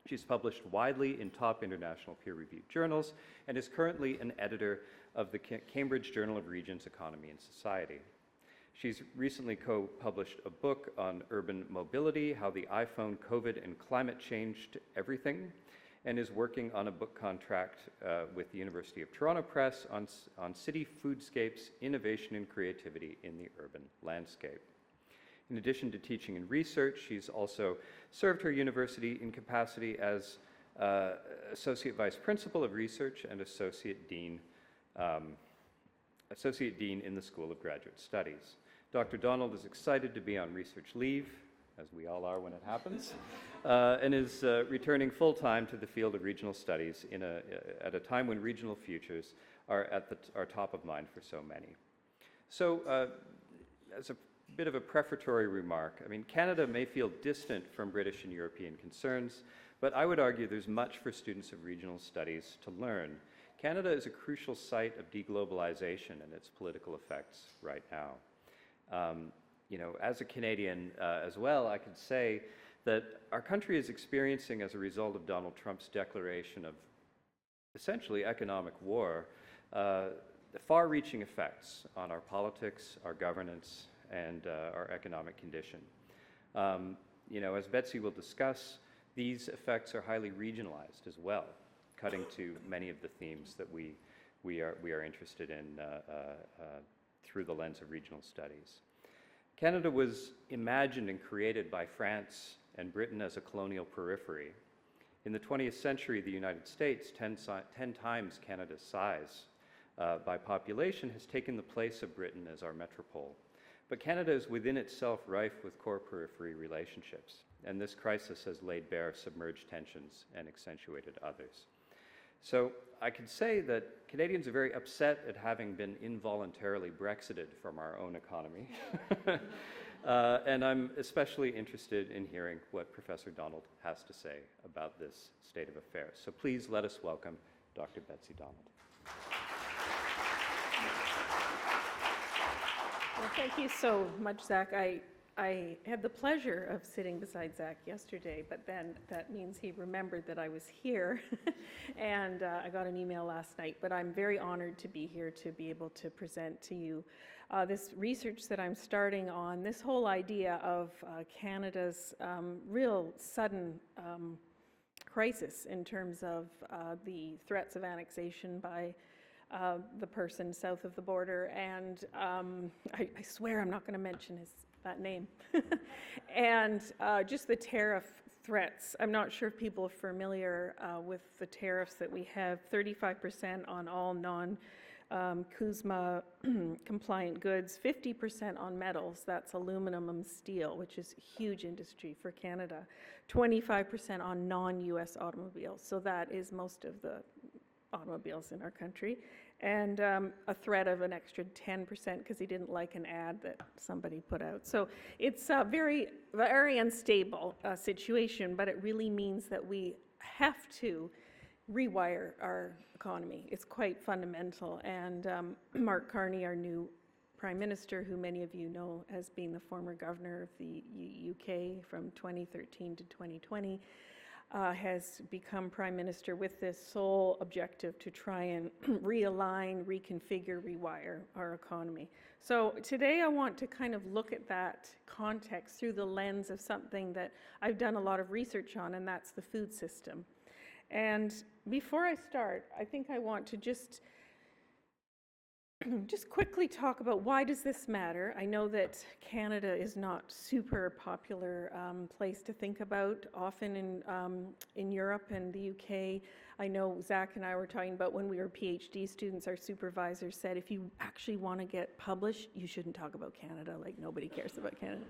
She's published widely in top international peer-reviewed journals and is currently an editor of the Cambridge Journal of Regions, Economy and Society. She's recently co-published a book on urban mobility, how the iPhone, COVID, and climate changed everything, and is working on a book contract with the University of Toronto Press on city foodscapes, innovation and creativity in the urban landscape. In addition to teaching and research, she's also served her university in capacity as Associate Vice Principal of Research and Associate Dean in the School of Graduate Studies. Dr. Donald is excited to be on research leave, as we all are when it happens, and is returning full-time to the field of regional studies at a time when regional futures are top of mind for so many. So, as a bit of a prefatory remark, I mean, Canada may feel distant from British and European concerns, but I would argue there's much for students of regional studies to learn. Canada is a crucial site of deglobalization and its political effects right now. You know, as a Canadian as well, I could say that our country is experiencing, as a result of Donald Trump's declaration of essentially economic war, the far-reaching effects on our politics, our governance, and our economic condition. You know, as Betsy will discuss, these effects are highly regionalized as well, cutting to many of the themes that we are interested in through the lens of regional studies. Canada was imagined and created by France and Britain as a colonial periphery. In the 20th century, the United States, 10 times Canada's size by population, has taken the place of Britain as our metropole. But Canada is within itself rife with core periphery relationships, and this crisis has laid bare submerged tensions and accentuated others. So I could say that Canadians are very upset at having been involuntarily Brexited from our own economy. And I'm especially interested in hearing what Professor Donald has to say about this state of affairs. So please let us welcome Dr. Betsy Donald. Well, thank you so much, Zach. I had the pleasure of sitting beside Zack yesterday, but then that means he remembered that I was here. And I got an email last night, but I'm very honored to be here to be able to present to you this research that I'm starting on, this whole idea of Canada's real sudden crisis in terms of the threats of annexation by the person south of the border. And I swear I'm not going to mention that name. And just the tariff threats. I'm not sure if people are familiar with the tariffs that we have. 35% on all non-CUSMA compliant goods, 50% on metals, that's aluminum and steel, which is a huge industry for Canada, 25% on non-US automobiles, so that is most of the automobiles in our country, and a threat of an extra 10% because he didn't like an ad that somebody put out. So it's a very, very unstable situation, but it really means that we have to rewire our economy. It's quite fundamental, and Mark Carney, our new Prime Minister, who many of you know has been the former governor of the UK from 2013 to 2020, has become Prime Minister with this sole objective to try and realign, reconfigure, rewire our economy. So today I want to kind of look at that context through the lens of something that I've done a lot of research on, and that's the food system. And before I start, I think I want to just quickly talk about why does this matter. I know that Canada is not super popular place to think about often in Europe and the UK. I know Zack and I were talking about when we were PhD students, our supervisor said, if you actually want to get published, you shouldn't talk about Canada, like nobody cares about Canada.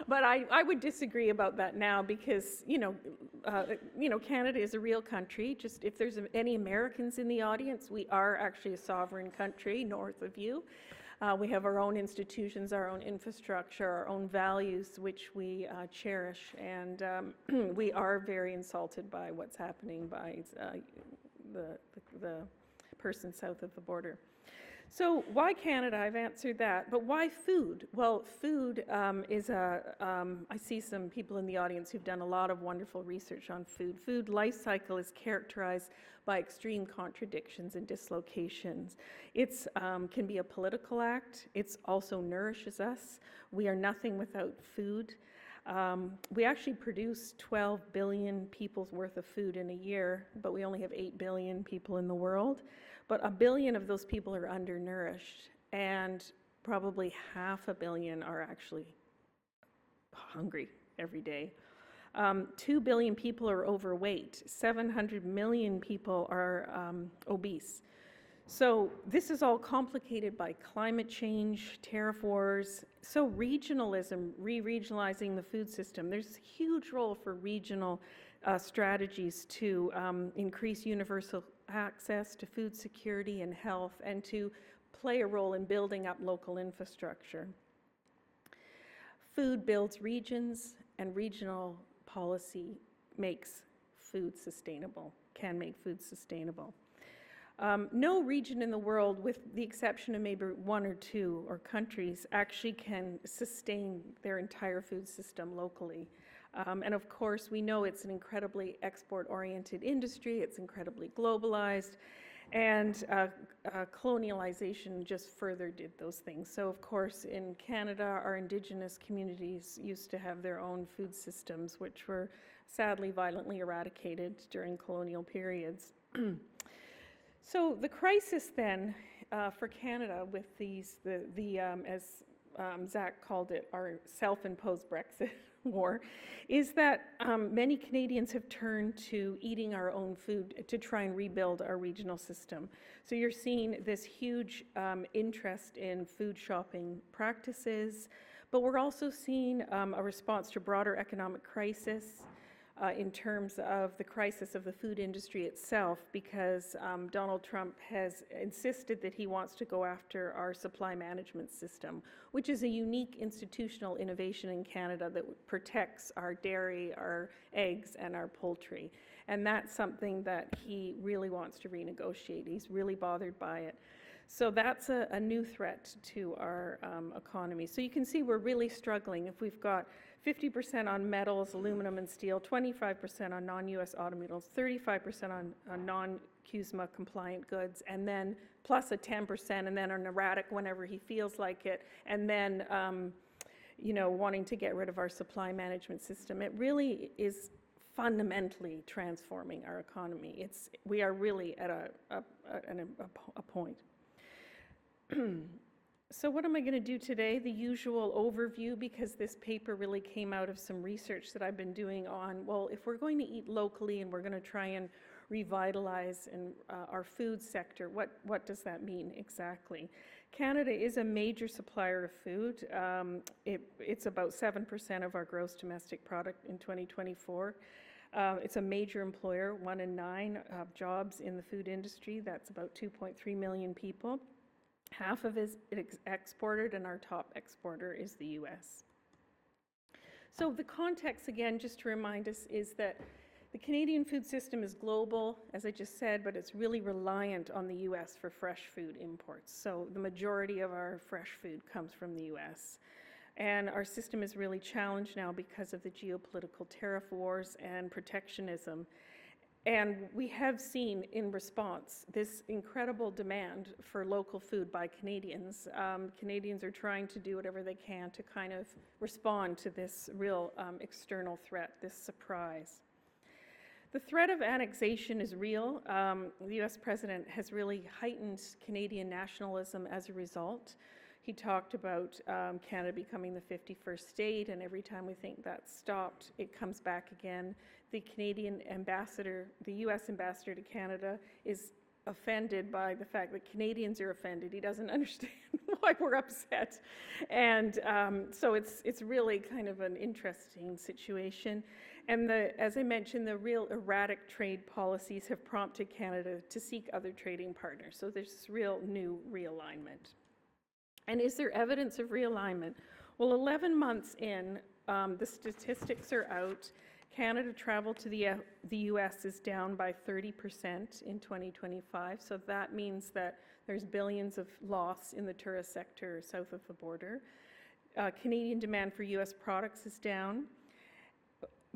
But I would disagree about that now because, Canada is a real country. Just if there's any Americans in the audience, we are actually a sovereign country north of you. We have our own institutions, our own infrastructure, our own values, which we cherish. And we are very insulted by what's happening by the person south of the border. So why Canada? I've answered that, but why food? Well, food is I see some people in the audience who've done a lot of wonderful research on food. Food life cycle is characterized by extreme contradictions and dislocations. It's can be a political act. It also nourishes us. We are nothing without food. We actually produce 12 billion people's worth of food in a year, but we only have 8 billion people in the world. But 1 billion of those people are undernourished, and probably 500 million are actually hungry every day. 2 billion people are overweight. 700 million people are obese. So this is all complicated by climate change, tariff wars. So regionalism, re-regionalizing the food system. There's a huge role for regional strategies to increase universal access to food security and health, and to play a role in building up local infrastructure. Food builds regions, and regional policy makes food sustainable, can make food sustainable. No region in the world, with the exception of maybe 1 or 2 or countries, actually can sustain their entire food system locally. And of course, we know it's an incredibly export-oriented industry, it's incredibly globalized, and colonialization just further did those things. So of course, in Canada, our Indigenous communities used to have their own food systems, which were sadly violently eradicated during colonial periods. So the crisis then for Canada with these, as Zack called it, our self-imposed Brexit war, is that many Canadians have turned to eating our own food to try and rebuild our regional system. So you're seeing this huge interest in food shopping practices, but we're also seeing a response to broader economic crisis in terms of the crisis of the food industry itself, because Donald Trump has insisted that he wants to go after our supply management system, which is a unique institutional innovation in Canada that protects our dairy, our eggs, and our poultry. And that's something that he really wants to renegotiate. He's really bothered by it. So that's a new threat to our economy. So you can see we're really struggling. If we've got 50% on metals, aluminum and steel, 25% on non-US automobiles, 35% on non-CUSMA compliant goods, and then plus a 10%, and then an erratic whenever he feels like it, and then wanting to get rid of our supply management system. It really is fundamentally transforming our economy. We are really at a point. So what am I going to do today? The usual overview, because this paper really came out of some research that I've been doing on, well, if we're going to eat locally and we're going to try and revitalize our food sector, what does that mean exactly? Canada is a major supplier of food. It's about 7% of our gross domestic product in 2024. It's a major employer, 1 in 9 jobs in the food industry. That's about 2.3 million people. Half of it is exported, and our top exporter is the US. So the context, again, just to remind us, is that the Canadian food system is global, as I just said, but it's really reliant on the US for fresh food imports. So the majority of our fresh food comes from the US. And our system is really challenged now because of the geopolitical tariff wars and protectionism. And we have seen in response this incredible demand for local food by Canadians. Canadians are trying to do whatever they can to kind of respond to this real external threat, this surprise. The threat of annexation is real. The US president has really heightened Canadian nationalism as a result. He talked about Canada becoming the 51st state, and every time we think that's stopped, it comes back again. The Canadian ambassador, the US ambassador to Canada, is offended by the fact that Canadians are offended. He doesn't understand why we're upset. And so it's really kind of an interesting situation. And as I mentioned, the real erratic trade policies have prompted Canada to seek other trading partners. So there's this real new realignment. And is there evidence of realignment? Well, 11 months in, the statistics are out. Canada travel to the US is down by 30% in 2025. So that means that There's billions of loss in the tourist sector south of the border. Canadian demand for US products is down.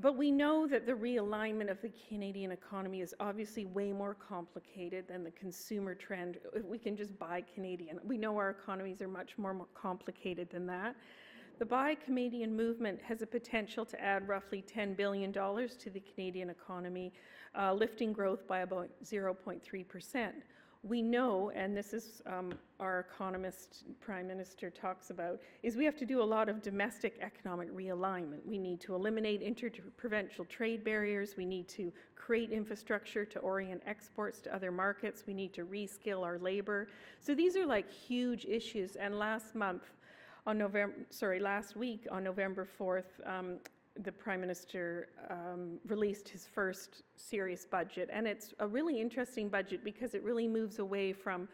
But we know that the realignment of the Canadian economy is obviously way more complicated than the consumer trend. If we can just buy Canadian. We know our economies are much more complicated than that. The Buy Canadian movement has a potential to add roughly $10 billion to the Canadian economy, lifting growth by about 0.3%. We know, and this is our economist prime minister talks about, is we have to do a lot of domestic economic realignment. We need to eliminate interprovincial trade barriers. We need to create infrastructure to orient exports to other markets. We need to reskill our labor. So these are like huge issues. And last week on November 4th, the Prime Minister released his first serious budget, and it's a really interesting budget because it really moves away from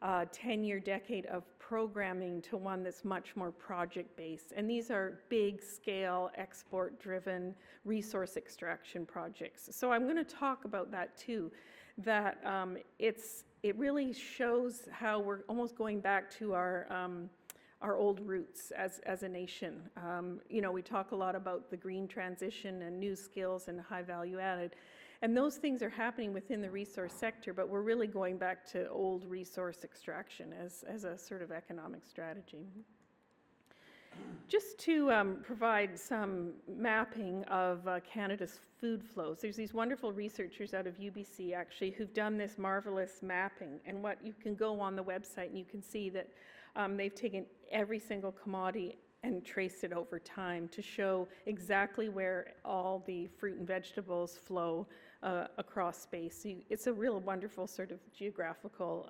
a 10-year decade of programming to one that's much more project-based. And these are big-scale, export-driven resource extraction projects. So I'm going to talk about that too, that it really shows how we're almost going back to our old roots as a nation. We talk a lot about the green transition and new skills and high value added, and those things are happening within the resource sector, but we're really going back to old resource extraction as a sort of economic strategy. Just to provide some mapping of Canada's food flows, there's these wonderful researchers out of UBC actually who've done this marvelous mapping, and what you can go on the website and you can see that they've taken every single commodity and traced it over time to show exactly where all the fruit and vegetables flow across space. So it's a real wonderful sort of geographical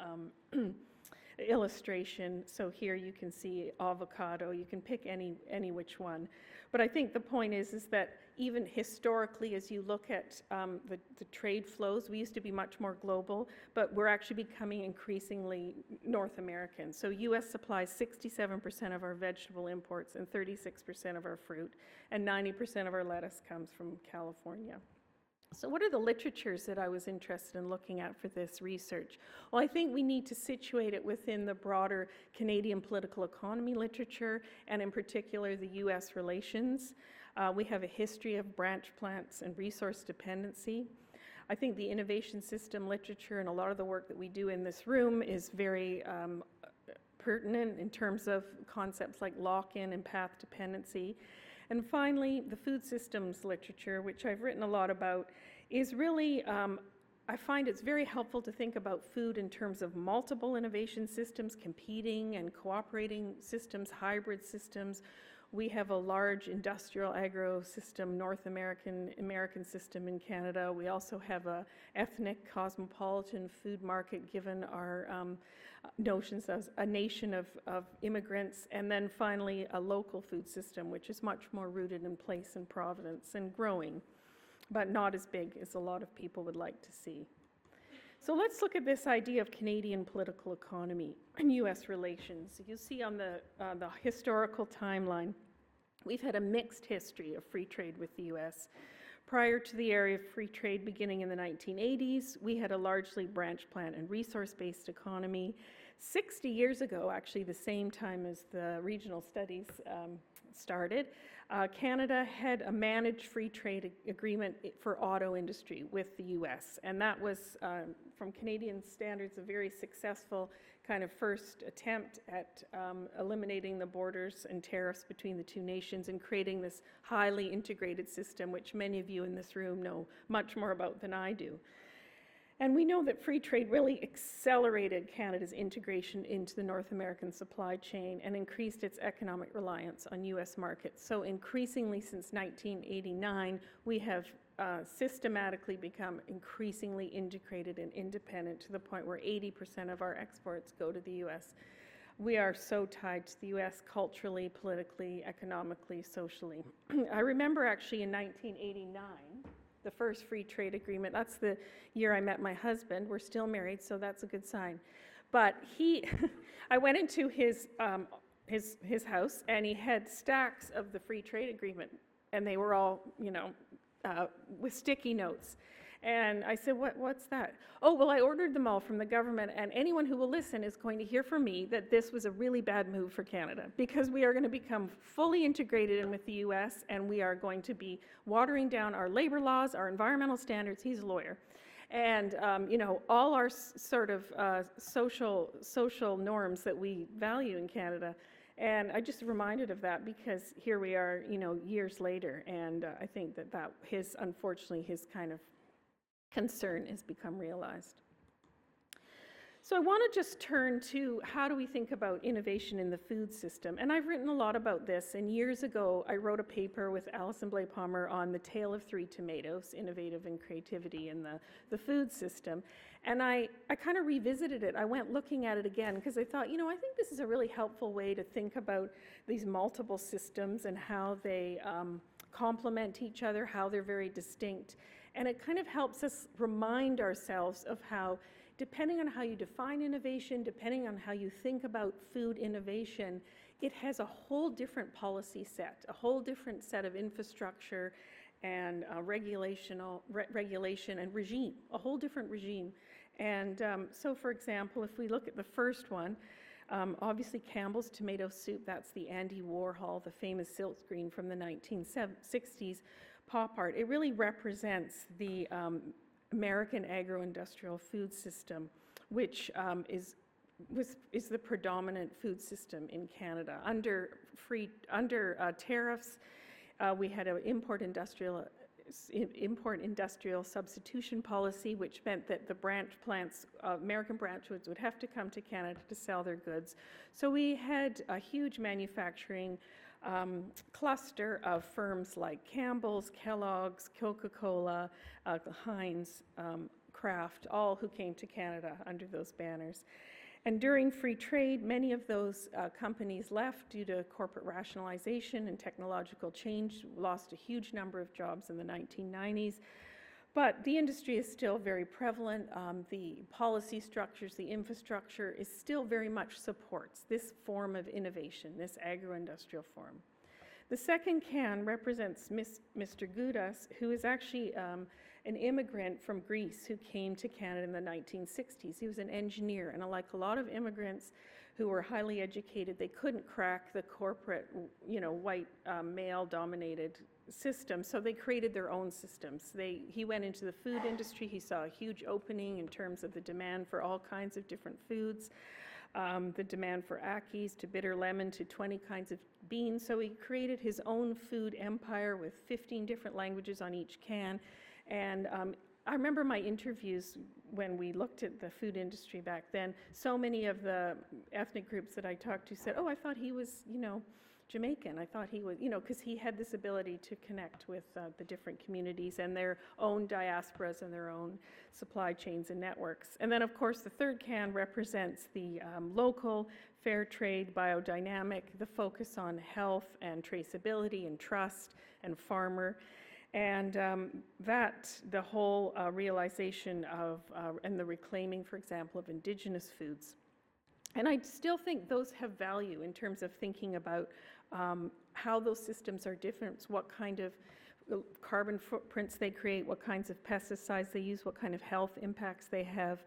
illustration. So here you can see avocado. You can pick any which one. But I think the point is that even historically, as you look at the trade flows, we used to be much more global, but we're actually becoming increasingly North American. So US supplies 67% of our vegetable imports and 36% of our fruit, and 90% of our lettuce comes from California. So what are the literatures that I was interested in looking at for this research? Well, I think we need to situate it within the broader Canadian political economy literature, and in particular the US relations. We have a history of branch plants and resource dependency. I think the innovation system literature and a lot of the work that we do in this room is very pertinent in terms of concepts like lock-in and path dependency. And finally, the food systems literature, which I've written a lot about, is really, I find it's very helpful to think about food in terms of multiple innovation systems, competing and cooperating systems, hybrid systems. We have a large industrial agro system, North American system in Canada. We also have a ethnic cosmopolitan food market given our notions as a nation of immigrants. And then finally, a local food system, which is much more rooted in place and providence and growing, but not as big as a lot of people would like to see. So let's look at this idea of Canadian political economy and US relations. You see on the historical timeline, we've had a mixed history of free trade with the US. Prior to the area of free trade beginning in the 1980s, we had a largely branch plant and resource-based economy. 60 years ago, actually the same time as the regional studies started, Canada had a managed free trade agreement for auto industry with the US, and that was, from Canadian standards, a very successful kind of first attempt at eliminating the borders and tariffs between the two nations and creating this highly integrated system, which many of you in this room know much more about than I do. And we know that free trade really accelerated Canada's integration into the North American supply chain and increased its economic reliance on US markets. So increasingly since 1989, we have systematically become increasingly integrated and independent to the point where 80% of our exports go to the US. We are so tied to the US culturally, politically, economically, socially. I remember actually in 1989, the first free trade agreement. That's the year I met my husband. We're still married, so that's a good sign. But I went into his house, and he had stacks of the free trade agreement, and they were all, with sticky notes. And I said, what's that? Oh, well, I ordered them all from the government, and anyone who will listen is going to hear from me that this was a really bad move for Canada, because we are going to become fully integrated in with the US, and we are going to be watering down our labor laws, our environmental standards. He's a lawyer. And, you know, all our sort of social norms that we value in Canada. And I just reminded of that because here we are, you know, years later, and I think that unfortunately, his kind of concern has become realized. So I want to just turn to how do we think about innovation in the food system. And I've written a lot about this, and years ago I wrote a paper with Alison Blais Palmer on the Tale of Three Tomatoes, Innovative and Creativity in the Food System. And I kind of revisited it. I went looking at it again because I thought, you know, I think this is a really helpful way to think about these multiple systems and how they complement each other, how they're very distinct. And it kind of helps us remind ourselves of how, depending on how you define innovation, depending on how you think about food innovation, it has a whole different policy set, a whole different set of infrastructure and regulation and regime, a whole different regime. And so, for example, if we look at the first one, obviously Campbell's tomato soup, that's the Andy Warhol, the famous silkscreen from the 1960s pop art. It really represents the American agro-industrial food system, which is the predominant food system in Canada. Under tariffs, we had an import industrial substitution policy, which meant that the branch plants, American branchwoods, would have to come to Canada to sell their goods. So we had a huge manufacturing cluster of firms like Campbell's, Kellogg's, Coca-Cola, Heinz, Kraft, all who came to Canada under those banners. And during free trade, many of those companies left due to corporate rationalization and technological change, lost a huge number of jobs in the 1990s. But the industry is still very prevalent. The policy structures, the infrastructure is still very much supports this form of innovation, this agro-industrial form. The second can represents Mr. Goudas, who is actually an immigrant from Greece who came to Canada in the 1960s. He was an engineer, and like a lot of immigrants who were highly educated, they couldn't crack the corporate, you know, white male-dominated system, so they created their own systems. He went into the food industry. He saw a huge opening in terms of the demand for all kinds of different foods, the demand for akis to bitter lemon to 20 kinds of beans. So he created his own food empire with 15 different languages on each can. And I remember my interviews when we looked at the food industry back then. So many of the ethnic groups that I talked to said, oh, I thought he was, you know, Jamaican. I thought he was, you know, because he had this ability to connect with the different communities and their own diasporas and their own supply chains and networks. And then, of course, the third can represents the local, fair trade, biodynamic, the focus on health and traceability and trust and farmer. And the whole realization of, and the reclaiming, for example, of indigenous foods. And I still think those have value in terms of thinking about how those systems are different, what kind of carbon footprints they create, what kinds of pesticides they use, what kind of health impacts they have.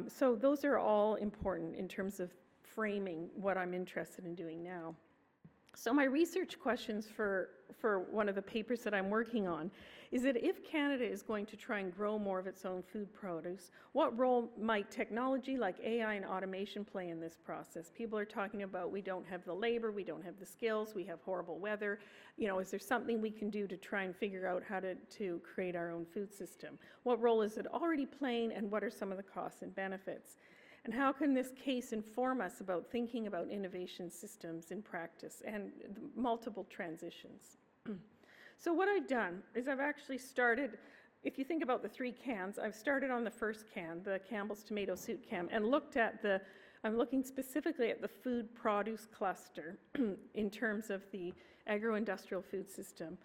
So those are all important in terms of framing what I'm interested in doing now. So my research questions for one of the papers that I'm working on is that if Canada is going to try and grow more of its own food produce, what role might technology like AI and automation play in this process? People are talking about we don't have the labor, we don't have the skills, we have horrible weather. You know, is there something we can do to try and figure out how to create our own food system? What role is it already playing, and what are some of the costs and benefits? And how can this case inform us about thinking about innovation systems in practice and multiple transitions? So what I've done is I've actually started, if you think about the three cans, I've started on the first can, the Campbell's tomato soup can, and looked at I'm looking specifically at the food produce cluster in terms of the agro-industrial food system.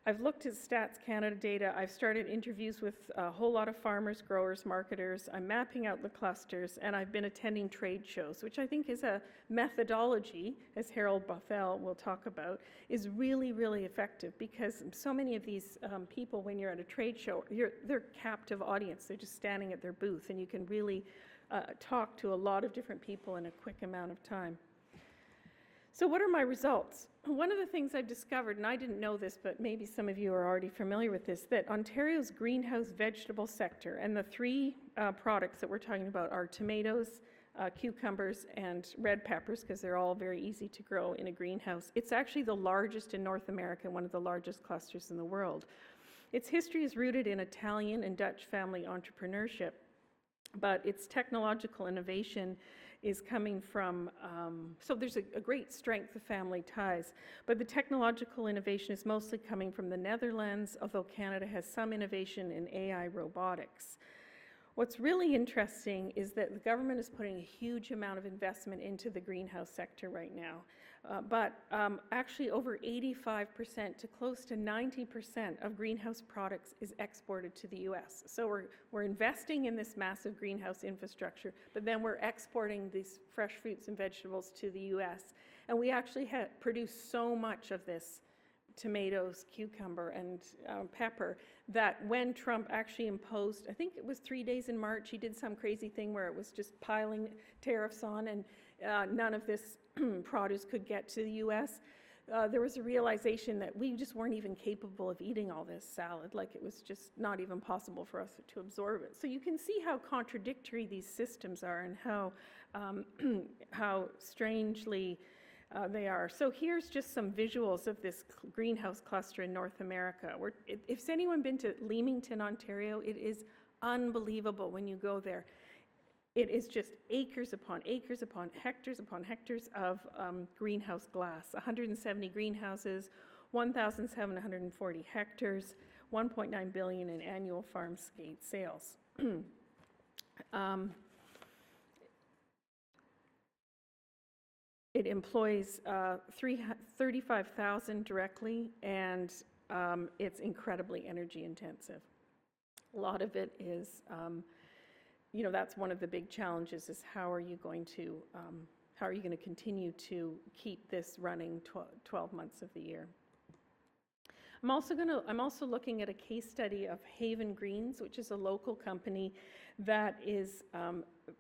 I've looked at Stats Canada data. I've started interviews with a whole lot of farmers, growers, marketers. I'm mapping out the clusters, and I've been attending trade shows, which I think is a methodology, as Harold Bothell will talk about, is really, really effective, because so many of these people, when you're at a trade show, they're captive audience. They're just standing at their booth, and you can really talk to a lot of different people in a quick amount of time. So what are my results? One of the things I've discovered, and I didn't know this, but maybe some of you are already familiar with this, that Ontario's greenhouse vegetable sector, and the three products that we're talking about are tomatoes, cucumbers, and red peppers, because they're all very easy to grow in a greenhouse. It's actually the largest in North America, one of the largest clusters in the world. Its history is rooted in Italian and Dutch family entrepreneurship, but its technological innovation is coming from, so there's a great strength of family ties, but the technological innovation is mostly coming from the Netherlands, although Canada has some innovation in AI robotics. What's really interesting is that the government is putting a huge amount of investment into the greenhouse sector right now, but actually over 85% to close to 90% of greenhouse products is exported to the US. So we're investing in this massive greenhouse infrastructure, but then we're exporting these fresh fruits and vegetables to the US. And we actually produce so much of this tomatoes, cucumber, and pepper, that when Trump actually imposed, I think it was 3 days in March, he did some crazy thing where it was just piling tariffs on, and none of this produce could get to the US. There was a realization that we just weren't even capable of eating all this salad. Like, it was just not even possible for us to absorb it. So you can see how contradictory these systems are, and how strangely they are. So here's just some visuals of this greenhouse cluster in North America. If anyone been to Leamington, Ontario, it is unbelievable when you go there. It is just acres upon hectares upon hectares of greenhouse glass. 170 greenhouses, 1,740 hectares, 1.9 billion in annual farm gate sales. It employs 35,000 directly, and it's incredibly energy intensive. A lot of it is, that's one of the big challenges, is how are you going to continue to keep this running 12 months of the year? I'm also looking at a case study of Haven Greens, which is a local company that is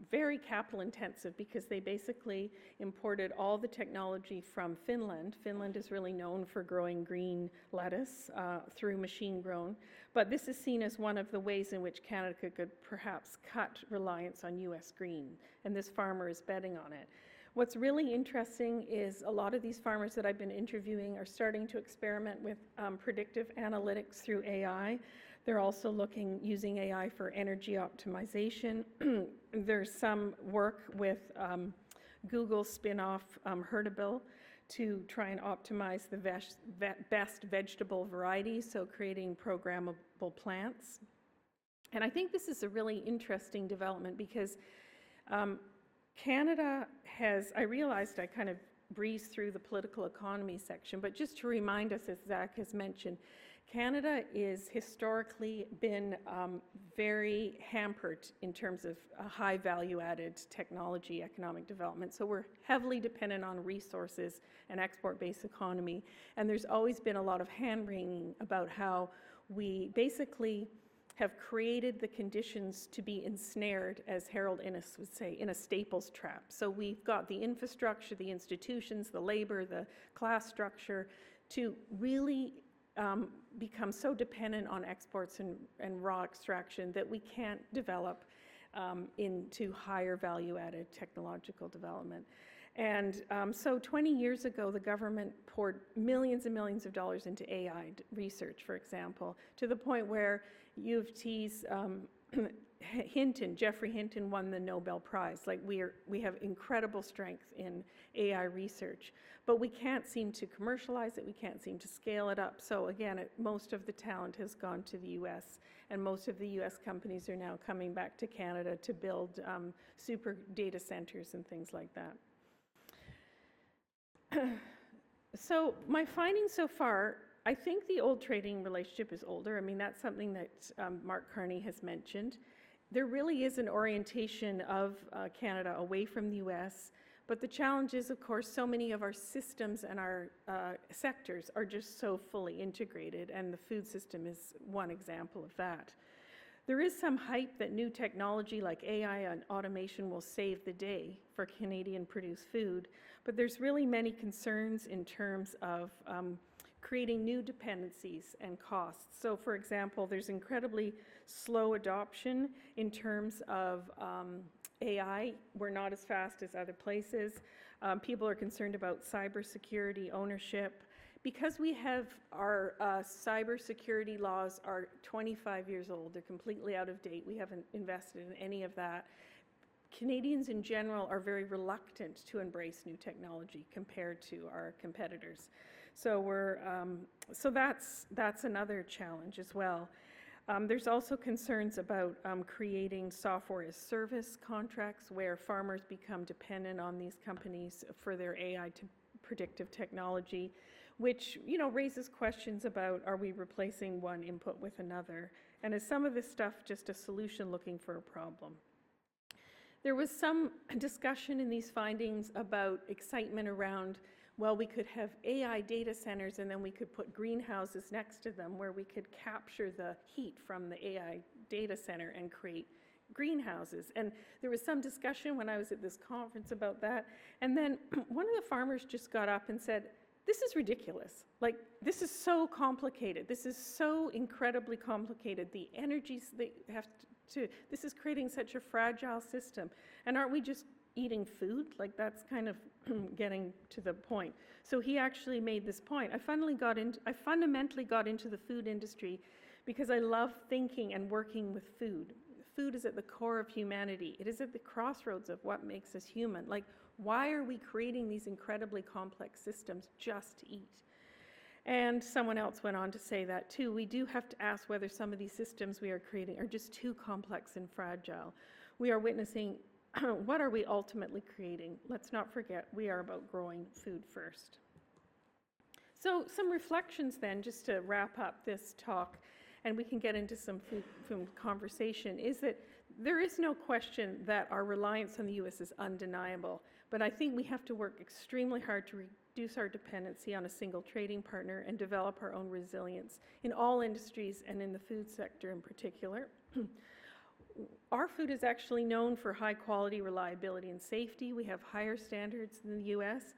very capital intensive, because they basically imported all the technology from Finland. Finland is really known for growing green lettuce through machine grown, but this is seen as one of the ways in which Canada could perhaps cut reliance on US green, and this farmer is betting on it. What's really interesting is a lot of these farmers that I've been interviewing are starting to experiment with predictive analytics through AI. They're also using AI for energy optimization. There's some work with Google spin-off Hertable to try and optimize the best vegetable varieties, so creating programmable plants. And I think this is a really interesting development, because Canada has, I realized I kind of breezed through the political economy section, but just to remind us, as Zack has mentioned, Canada is historically been very hampered in terms of high value-added technology economic development. So we're heavily dependent on resources and export-based economy. And there's always been a lot of hand-wringing about how we basically have created the conditions to be ensnared, as Harold Innis would say, in a staples trap. So we've got the infrastructure, the institutions, the labor, the class structure to really become so dependent on exports and raw extraction that we can't develop into higher value-added technological development. And so 20 years ago, the government poured millions and millions of dollars into AI research, for example, to the point where U of T's Jeffrey Hinton won the Nobel Prize. Like, we have incredible strength in AI research, but we can't seem to commercialize it. We can't seem to scale it up. So again, most of the talent has gone to the US, and most of the US companies are now coming back to Canada to build super data centers and things like that. So my findings so far I think the old trading relationship is older. I mean, that's something that Mark Carney has mentioned. There really is an orientation of Canada away from the US, but the challenge is, of course, so many of our systems and our sectors are just so fully integrated, and the food system is one example of that. There is some hype that new technology like AI and automation will save the day for Canadian-produced food, but there's really many concerns in terms of creating new dependencies and costs. So, for example, there's incredibly slow adoption in terms of AI. We're not as fast as other places. People are concerned about cybersecurity ownership. Because we have our cybersecurity laws are 25 years old, they're completely out of date, we haven't invested in any of that. Canadians in general are very reluctant to embrace new technology compared to our competitors. So that's another challenge as well. There's also concerns about creating software as service contracts where farmers become dependent on these companies for their AI to predictive technology, which raises questions about, are we replacing one input with another? And is some of this stuff just a solution looking for a problem? There was some discussion in these findings about excitement around, well, we could have AI data centers and then we could put greenhouses next to them where we could capture the heat from the AI data center and create greenhouses. And there was some discussion when I was at this conference about that. And then one of the farmers just got up and said, this is ridiculous. Like, this is so complicated. This is so incredibly complicated. The energies they have this is creating such a fragile system. And aren't we just eating food? Like, that's kind of getting to the point. So he actually made this point. I fundamentally got into the food industry because I love thinking and working with food. Food is at the core of humanity. It is at the crossroads of what makes us human. Like, why are we creating these incredibly complex systems just to eat? And someone else went on to say that too. We do have to ask whether some of these systems we are creating are just too complex and fragile. We are witnessing, what are we ultimately creating? Let's not forget, we are about growing food first. So some reflections then, just to wrap up this talk, and we can get into some food conversation, is that there is no question that our reliance on the US is undeniable, but I think we have to work extremely hard to reduce our dependency on a single trading partner and develop our own resilience in all industries and in the food sector in particular. Our food is actually known for high quality, reliability, and safety. We have higher standards than the US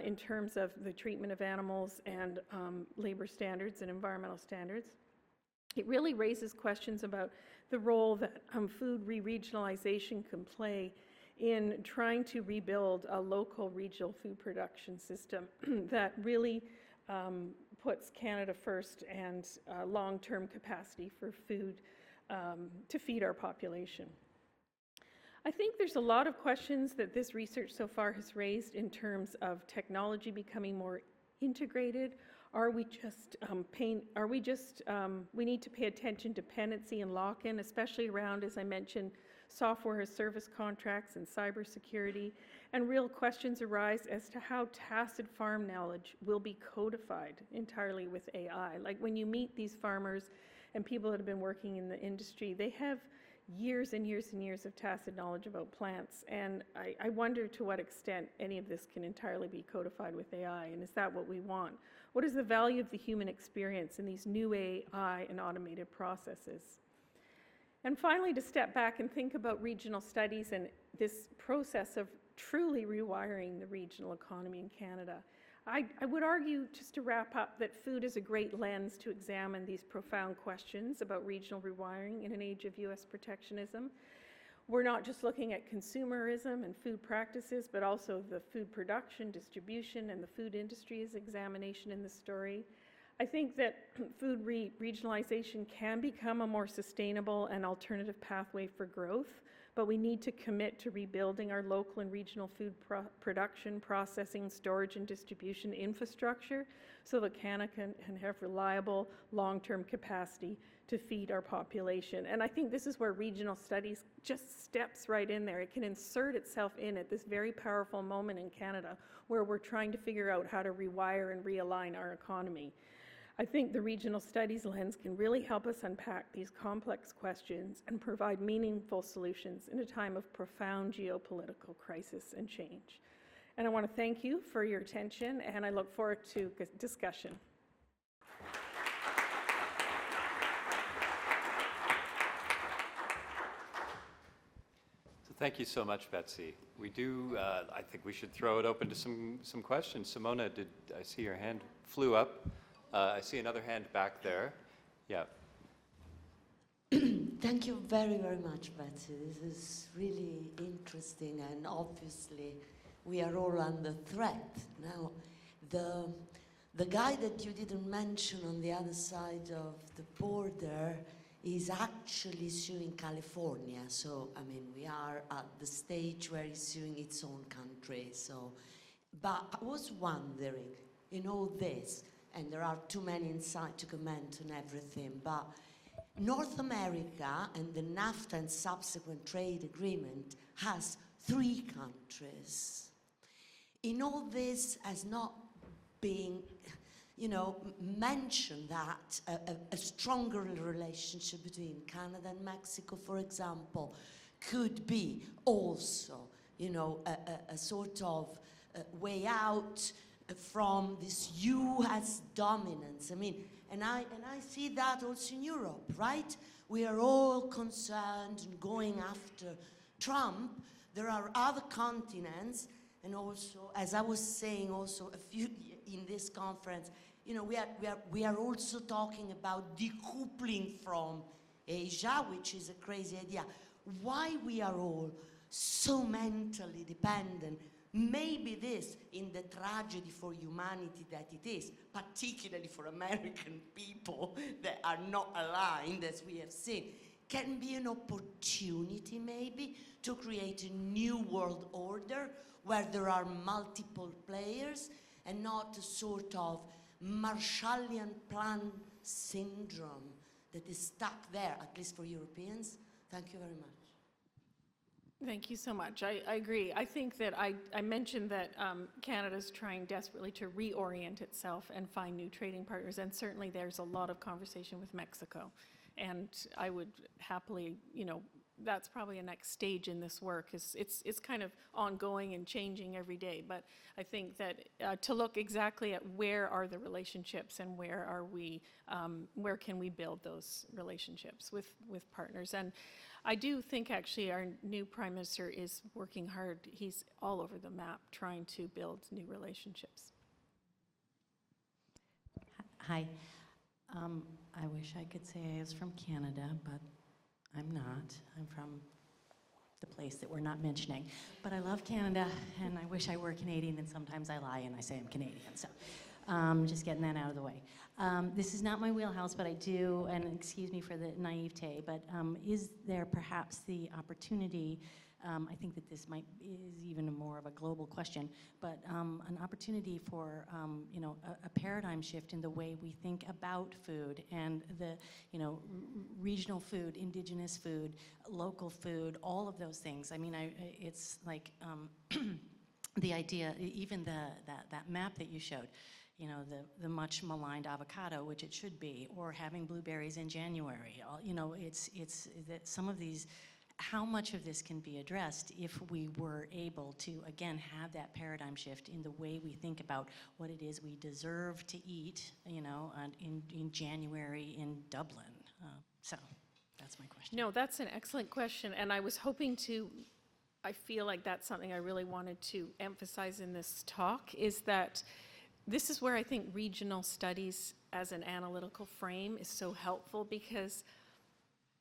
in terms of the treatment of animals and labor standards and environmental standards. It really raises questions about the role that food re-regionalization can play in trying to rebuild a local regional food production system that really puts Canada first and long-term capacity for food to feed our population. I think there's a lot of questions that this research so far has raised in terms of technology becoming more integrated. We need to pay attention to dependency and lock-in, especially around, as I mentioned, software as service contracts and cybersecurity. And real questions arise as to how tacit farm knowledge will be codified entirely with AI. Like, when you meet these farmers and people that have been working in the industry, they have years and years and years of tacit knowledge about plants. And I wonder to what extent any of this can entirely be codified with AI, and is that what we want? What is the value of the human experience in these new AI and automated processes? And finally, to step back and think about regional studies and this process of truly rewiring the regional economy in Canada. I would argue, just to wrap up, that food is a great lens to examine these profound questions about regional rewiring in an age of US protectionism. We're not just looking at consumerism and food practices, but also the food production, distribution, and the food industry's examination in the story. I think that food regionalization can become a more sustainable and alternative pathway for growth, but we need to commit to rebuilding our local and regional food production, processing, storage, and distribution infrastructure so that Canada can have reliable, long-term capacity to feed our population. And I think this is where regional studies just steps right in there. It can insert itself in at this very powerful moment in Canada where we're trying to figure out how to rewire and realign our economy. I think the regional studies lens can really help us unpack these complex questions and provide meaningful solutions in a time of profound geopolitical crisis and change. And I want to thank you for your attention, and I look forward to discussion. So thank you so much, Betsy. We do, I think we should throw it open to some questions. Simona, I see your hand flew up. I see another hand back there. Yeah. Thank you very, very much, Betsy. This is really interesting, and obviously we are all under threat. Now, the guy that you didn't mention on the other side of the border is actually suing California. So, I mean, we are at the stage where he's suing its own country. So, but I was wondering, in all this, and there are too many insights to comment on everything, but North America and the NAFTA and subsequent trade agreement has 3 countries. In all this has not been, mentioned that a stronger relationship between Canada and Mexico, for example, could be also, a sort of way out from this US dominance. I mean, and I see that also in Europe, right? We are all concerned and going after Trump. There are other continents, and also, as I was saying also in this conference, we are also talking about decoupling from Asia, which is a crazy idea. Why we are all so mentally dependent? Maybe this, in the tragedy for humanity that it is, particularly for American people that are not aligned, as we have seen, can be an opportunity maybe to create a new world order where there are multiple players and not a sort of Marshallian plan syndrome that is stuck there, at least for Europeans. Thank you very much. Thank you so much. I agree. I think that I mentioned that Canada's trying desperately to reorient itself and find new trading partners, and certainly there's a lot of conversation with Mexico. And I would happily, that's probably a next stage in this work. It's kind of ongoing and changing every day. But I think that to look exactly at where are the relationships and where are we, where can we build those relationships with partners. And I do think actually our new Prime Minister is working hard. He's all over the map trying to build new relationships. Hi. I wish I could say I was from Canada, but I'm not. I'm from the place that we're not mentioning. But I love Canada, and I wish I were Canadian, and sometimes I lie and I say I'm Canadian. So just getting that out of the way. This is not my wheelhouse, but I do, and excuse me for the naivete, but is there perhaps the opportunity, I think that this is even more of a global question, but an opportunity for a paradigm shift in the way we think about food and the regional food, indigenous food, local food, all of those things. I mean, it's like the idea, even that map that you showed. The much maligned avocado, which it should be, or having blueberries in January. It's that some of these, how much of this can be addressed if we were able to, again, have that paradigm shift in the way we think about what it is we deserve to eat, in January in Dublin. So that's my question. No, that's an excellent question, and I was hoping to, I feel like that's something I really wanted to emphasize in this talk, is that this is where I think regional studies as an analytical frame is so helpful, because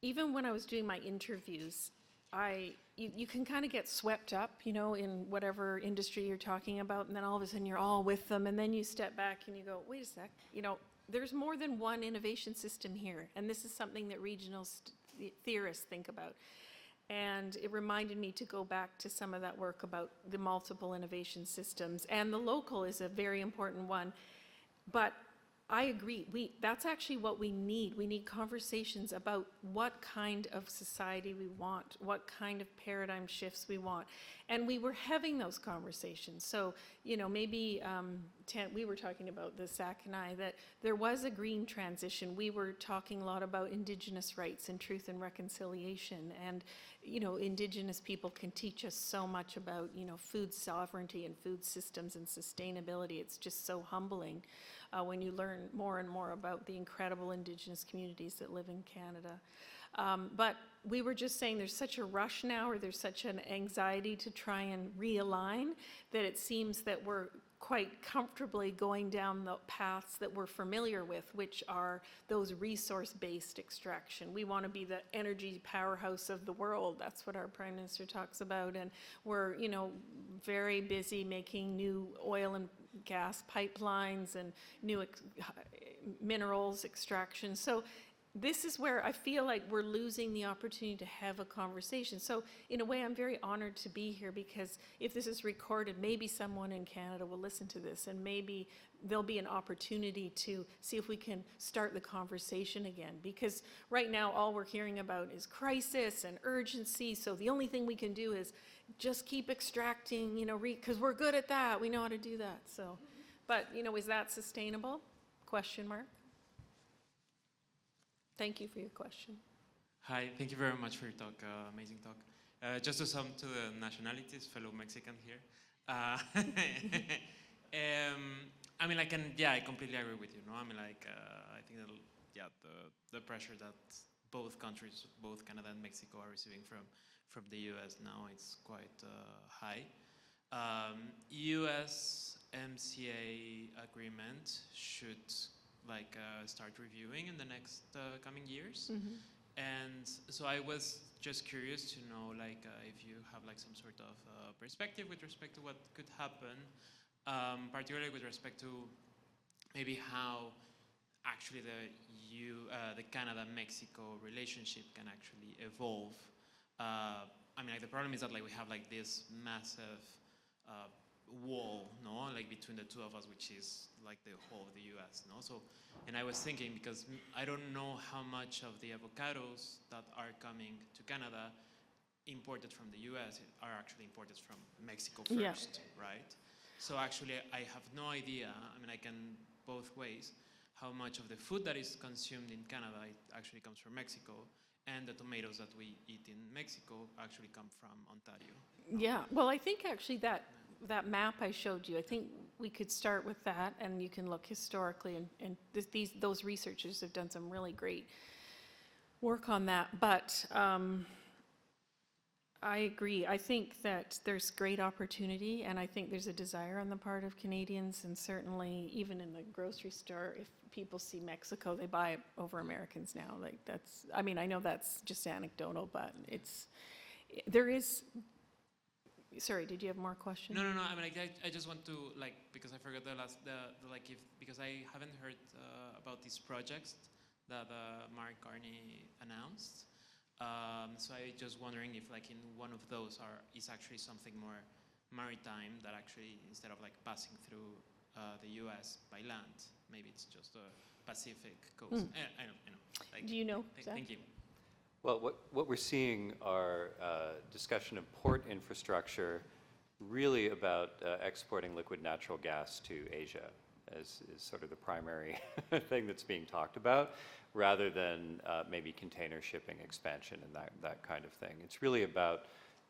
even when I was doing my interviews, you can kind of get swept up, in whatever industry you're talking about, and then all of a sudden you're all with them, and then you step back and you go, wait a sec, there's more than one innovation system here, and this is something that regional theorists think about. And it reminded me to go back to some of that work about the multiple innovation systems. And the local is a very important one. But I agree. That's actually what we need. We need conversations about what kind of society we want, what kind of paradigm shifts we want. And we were having those conversations. So, maybe we were talking about this, Zack and I, that there was a green transition. We were talking a lot about Indigenous rights and truth and reconciliation. And, Indigenous people can teach us so much about, food sovereignty and food systems and sustainability. It's just so humbling when you learn more and more about the incredible Indigenous communities that live in Canada. But we were just saying there's such a rush now, or there's such an anxiety to try and realign, that it seems that we're quite comfortably going down the paths that we're familiar with, which are those resource-based extraction. We want to be the energy powerhouse of the world. That's what our Prime Minister talks about. And we're, very busy making new oil and gas pipelines and new minerals extraction. So this is where I feel like we're losing the opportunity to have a conversation. So in a way, I'm very honored to be here, because if this is recorded, maybe someone in Canada will listen to this, and maybe there'll be an opportunity to see if we can start the conversation again. Because right now, all we're hearing about is crisis and urgency. So the only thing we can do is just keep extracting, because we're good at that. We know how to do that. So, but, is that sustainable? Question mark. Thank you for your question. Hi, thank you very much for your talk, amazing talk. Just to sum to the nationalities, fellow Mexican here. I completely agree with you. I think that, the pressure that both countries, both Canada and Mexico, are receiving from the US now, it's quite high. US MCA agreement should start reviewing in the next coming years. Mm-hmm. And so I was just curious to know if you have some sort of perspective with respect to what could happen, particularly with respect to maybe how actually the Canada-Mexico relationship can actually evolve. The problem is that we have this massive wall, no, between the two of us, which is the whole of the US, no. So, and I was thinking, because I don't know how much of the avocados that are coming to Canada, imported from the US, are actually imported from Mexico first, right? So actually, I have no idea. I can both ways. How much of the food that is consumed in Canada actually comes from Mexico, and the tomatoes that we eat in Mexico actually come from Ontario. Yeah. Well, I think actually that map I showed you, I think we could start with that, and you can look historically, and those researchers have done some really great work on that. But I agree. I think that there's great opportunity, and I think there's a desire on the part of Canadians, and certainly even in the grocery store, if people see Mexico, they buy it over Americans now. I know that's just anecdotal, but there is. Sorry, did you have more questions? No. I just want to because I forgot because I haven't heard about these projects that Mark Carney announced. So I just wondering if in one of those is actually something more maritime, that actually instead of passing through the U.S. by land, maybe it's just the Pacific coast. I know. Do you know? Thank you. Well, what we're seeing are discussion of port infrastructure, really about exporting liquid natural gas to Asia as is sort of the primary thing that's being talked about, rather than maybe container shipping expansion and that kind of thing. It's really about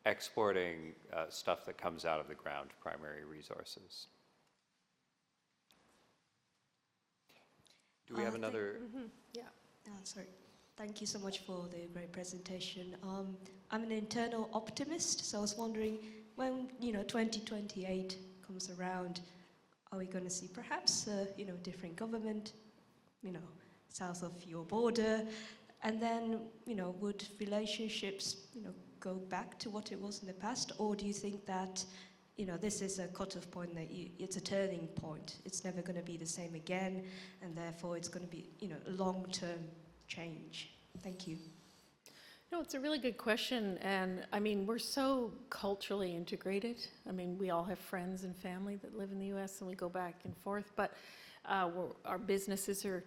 exporting stuff that comes out of the ground, primary resources. Do we have another? Mm-hmm. Yeah. Sorry. Thank you so much for the great presentation. I'm an internal optimist, so I was wondering, when 2028 comes around, are we going to see perhaps different government, south of your border, and then would relationships go back to what it was in the past, or do you think that this is a cutoff point, that it's a turning point? It's never going to be the same again, and therefore it's going to be a long-term change. Thank you. No, it's a really good question, and we're so culturally integrated. We all have friends and family that live in the U.S. and we go back and forth, but Our businesses are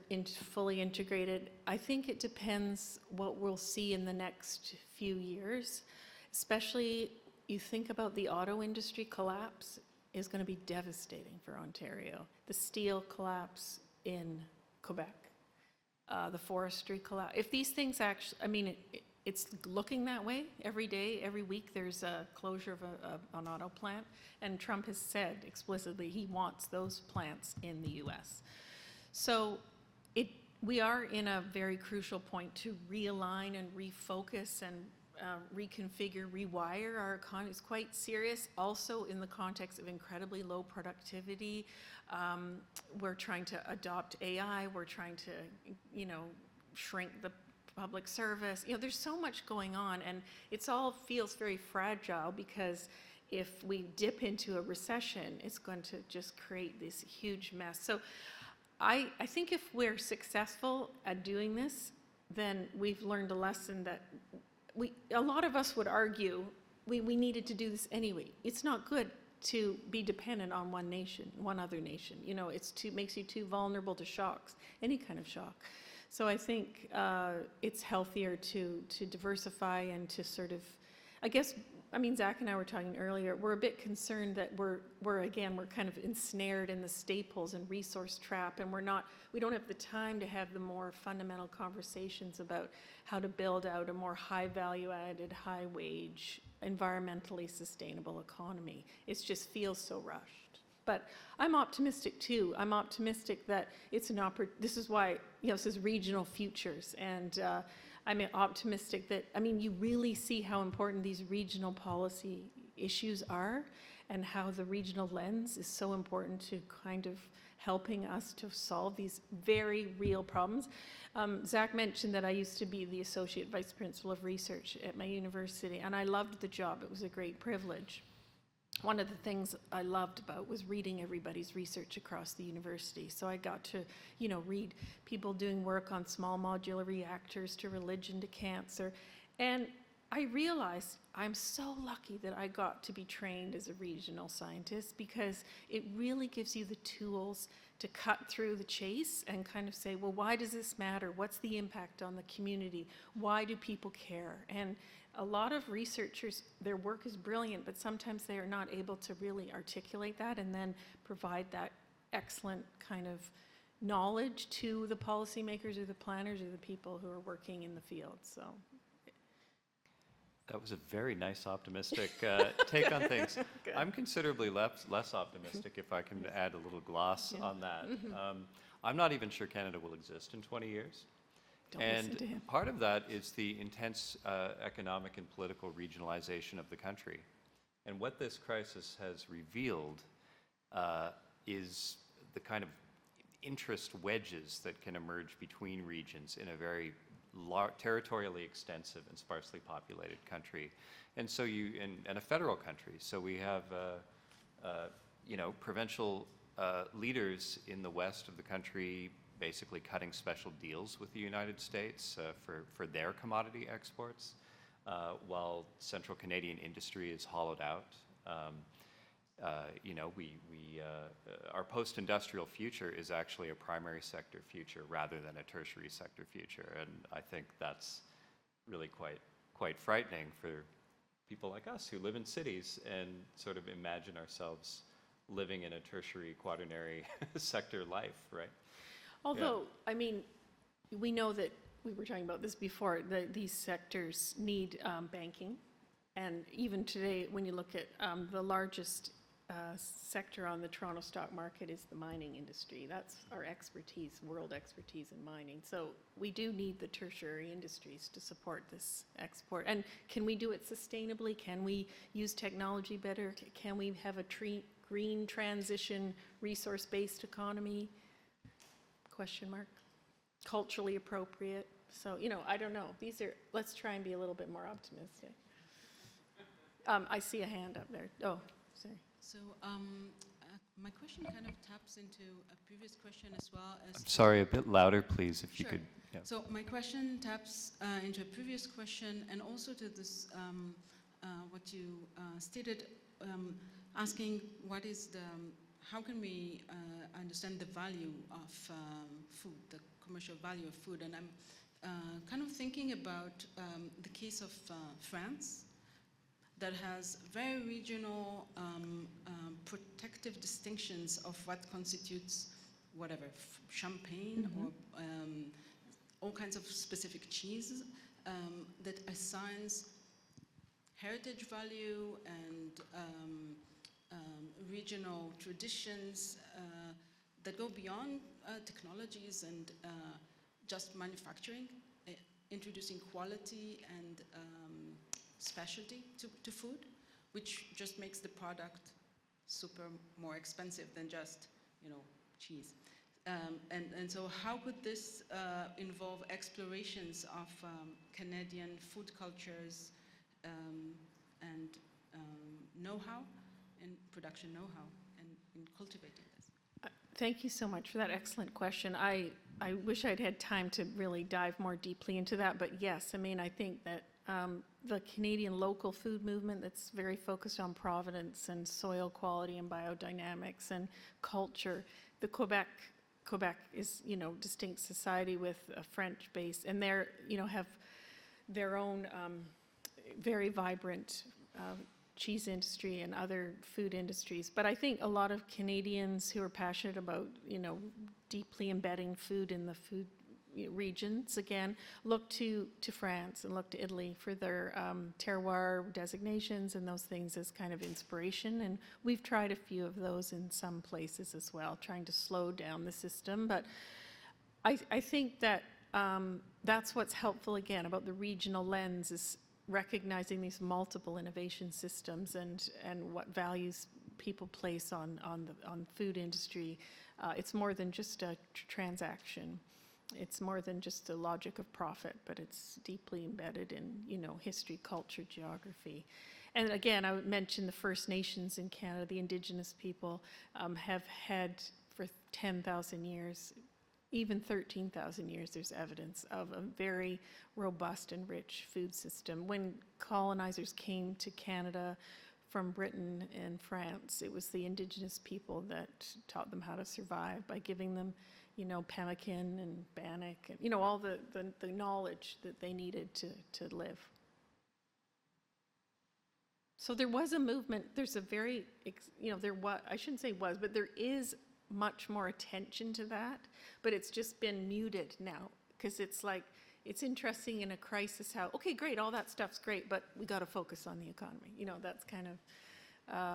fully integrated. I think it depends what we'll see in the next few years, especially you think about the auto industry collapse is going to be devastating for Ontario. The steel collapse in Quebec, the forestry collapse. If these things actually, I mean, it's looking that way every day, every week. There's a closure of an auto plant, and Trump has said explicitly he wants those plants in the U.S. So we are in a very crucial point to realign and refocus and reconfigure, rewire our economy. It's quite serious. Also, in the context of incredibly low productivity, we're trying to adopt AI. We're trying to, shrink the public service. There's so much going on, and it's all feels very fragile because if we dip into a recession, it's going to just create this huge mess. So I think if we're successful at doing this, then we've learned a lesson that a lot of us would argue we needed to do this anyway. It's not good to be dependent on one nation, one other nation. Makes you too vulnerable to shocks, any kind of shock. So I think it's healthier to diversify and to sort of, Zack and I were talking earlier, we're a bit concerned that we're kind of ensnared in the staples and resource trap, and we don't have the time to have the more fundamental conversations about how to build out a more high value added, high wage, environmentally sustainable economy. It just feels so rushed. But I'm optimistic too. I'm optimistic that it's this is why, this is regional futures. And I'm optimistic that, you really see how important these regional policy issues are and how the regional lens is so important to kind of helping us to solve these very real problems. Zack mentioned that I used to be the Associate Vice Principal of Research at my university, and I loved the job. It was a great privilege. One of the things I loved about was reading everybody's research across the university. So I got to, read people doing work on small modular reactors to religion to cancer. And I realized I'm so lucky that I got to be trained as a regional scientist because it really gives you the tools to cut through the chase and kind of say, well, why does this matter? What's the impact on the community? Why do people care? And a lot of researchers, their work is brilliant, but sometimes they are not able to really articulate that and then provide that excellent kind of knowledge to the policymakers or the planners or the people who are working in the field. So that was a very nice, optimistic take on things. Good. I'm considerably less optimistic, if I can add a little gloss on that. I'm not even sure Canada will exist in 20 years. Don't listen to him. Part of that is the intense economic and political regionalization of the country. And what this crisis has revealed is the kind of interest wedges that can emerge between regions in a very territorially extensive and sparsely populated country. And so and a federal country. So we have, provincial leaders in the west of the country basically cutting special deals with the United States for their commodity exports, while central Canadian industry is hollowed out. Our post-industrial future is actually a primary sector future rather than a tertiary sector future, and I think that's really quite frightening for people like us who live in cities and sort of imagine ourselves living in a tertiary, quaternary sector life, right? Although, we know that, we were talking about this before, that these sectors need banking. And even today, when you look at the largest sector on the Toronto stock market is the mining industry. That's our expertise, world expertise in mining. So we do need the tertiary industries to support this export. And can we do it sustainably? Can we use technology better? Can we have a green transition, resource-based economy? Question mark. Culturally appropriate. So, I don't know. Let's try and be a little bit more optimistic. I see a hand up there. Oh, sorry. So my question kind of taps into a previous question as well as... I'm sorry, a bit louder, please, if you Sure. could. Yeah. So my question taps into a previous question and also to this, what you stated, asking what is how can we understand the value of food, the commercial value of food? And I'm kind of thinking about the case of France, that has very regional protective distinctions of what constitutes whatever, champagne or all kinds of specific cheeses that assigns heritage value and regional traditions that go beyond technologies and just manufacturing, introducing quality and specialty to food, which just makes the product super more expensive than just, cheese. And so how could this involve explorations of Canadian food cultures and know-how and production know-how and in cultivating this? Thank you so much for that excellent question. I wish I'd had time to really dive more deeply into that, but yes, I mean, I think that the Canadian local food movement that's very focused on provenance and soil quality and biodynamics and culture. The Quebec is, distinct society with a French base, and they're, have their own very vibrant cheese industry and other food industries. But I think a lot of Canadians who are passionate about, deeply embedding food in the food regions, again, look to France and look to Italy for their terroir designations and those things as kind of inspiration. And we've tried a few of those in some places as well, trying to slow down the system. But I think that that's what's helpful, again, about the regional lens, is recognizing these multiple innovation systems and what values people place on food industry. It's more than just a transaction. It's more than just the logic of profit, but it's deeply embedded in, history, culture, geography. And again, I would mention the First Nations in Canada, the Indigenous people, have had for 10,000 years, even 13,000 years, there's evidence of a very robust and rich food system. When colonizers came to Canada from Britain and France, it was the Indigenous people that taught them how to survive by giving them pemmican and bannock, and, all the knowledge that they needed to live. So there was a movement, there's a very, there was, I shouldn't say was, but there is much more attention to that, but it's just been muted now, because it's like, it's interesting in a crisis how, okay, great, all that stuff's great, but we got to focus on the economy. That's kind of,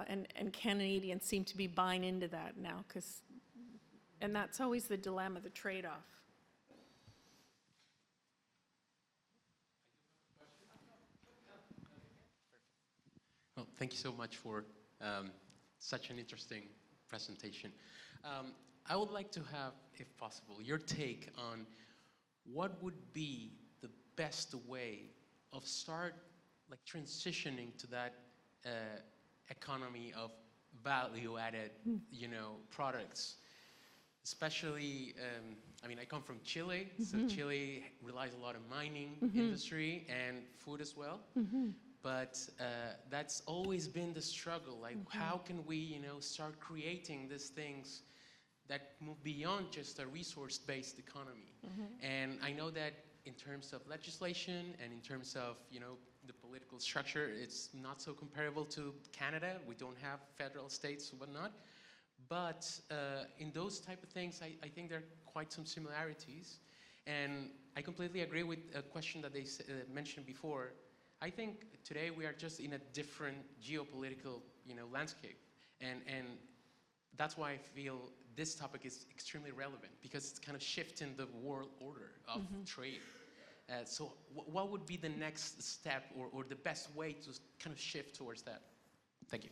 and Canadians seem to be buying into that now, and that's always the dilemma, the trade-off. Well, thank you so much for such an interesting presentation. I would like to have, if possible, your take on what would be the best way of transitioning to that economy of value-added, products. Especially, I come from Chile, so Chile relies a lot on mining industry and food as well. But that's always been the struggle. Like, how can we, start creating these things that move beyond just a resource-based economy? And I know that in terms of legislation and in terms of, the political structure, it's not so comparable to Canada. We don't have federal states and whatnot. But in those type of things, I think there are quite some similarities. And I completely agree with a question that they mentioned before. I think today we are just in a different geopolitical, landscape. And that's why I feel this topic is extremely relevant, because it's kind of shifting the world order of trade. So what would be the next step or the best way to kind of shift towards that? Thank you.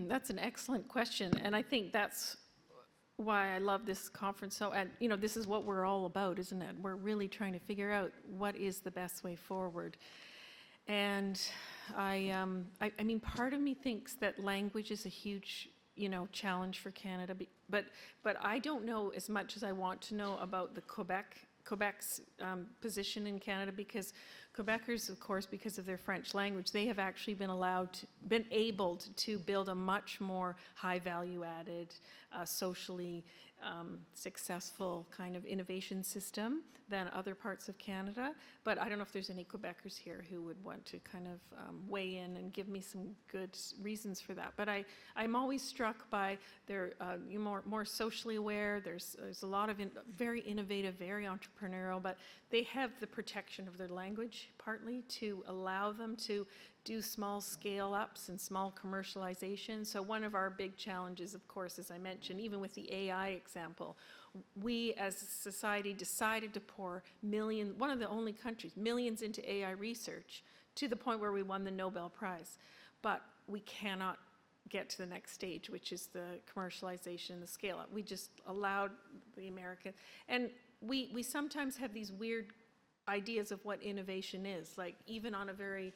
That's an excellent question, and I think that's why I love this conference. So, and this is what we're all about, isn't it? We're really trying to figure out what is the best way forward. And I mean, part of me thinks that language is a huge challenge for Canada. But I don't know as much as I want to know about the Quebec's position in Canada, because Quebecers, of course, because of their French language, they have actually been able to build a much more high value added, socially successful kind of innovation system than other parts of Canada. But I don't know if there's any Quebecers here who would want to kind of weigh in and give me some good reasons for that. But I'm always struck by their more socially aware. There's a lot of very innovative, very entrepreneurial, but they have the protection of their language partly to allow them to do small scale ups and small commercialization. So one of our big challenges, of course, as I mentioned, even with the AI example, we as a society decided to pour one of the only countries, millions into AI research to the point where we won the Nobel Prize. But we cannot get to the next stage, which is the commercialization and the scale up. We just allowed the American, and we sometimes have these weird ideas of what innovation is, like even on a very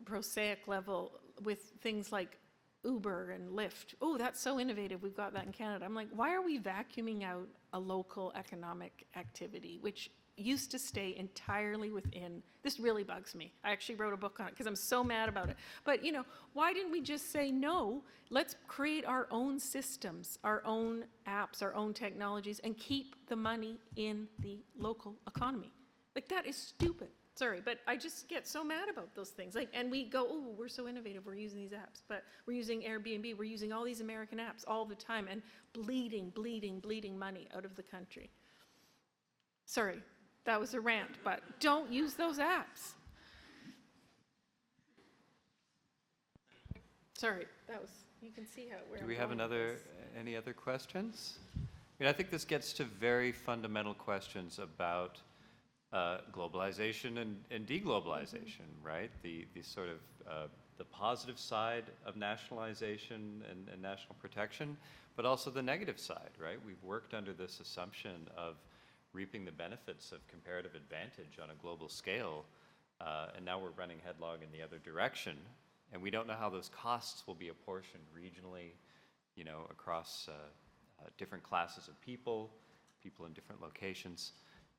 prosaic level with things like Uber and Lyft. Oh, that's so innovative, we've got that in Canada. I'm like, why are we vacuuming out a local economic activity, which used to stay entirely within, this really bugs me. I actually wrote a book on it because I'm so mad about it. But why didn't we just say, no, let's create our own systems, our own apps, our own technologies, and keep the money in the local economy? Like, that is stupid. Sorry, but I just get so mad about those things. Like, and we go, oh, we're so innovative, we're using these apps, but we're using Airbnb, we're using all these American apps all the time and bleeding money out of the country. Sorry, that was a rant, but don't use those apps. Sorry, you can see how we're. Do we have any other questions? I think this gets to very fundamental questions about globalization and deglobalization, right? The sort of the positive side of nationalization and national protection, but also the negative side, right? We've worked under this assumption of reaping the benefits of comparative advantage on a global scale, and now we're running headlong in the other direction, and we don't know how those costs will be apportioned regionally, across different classes of people in different locations.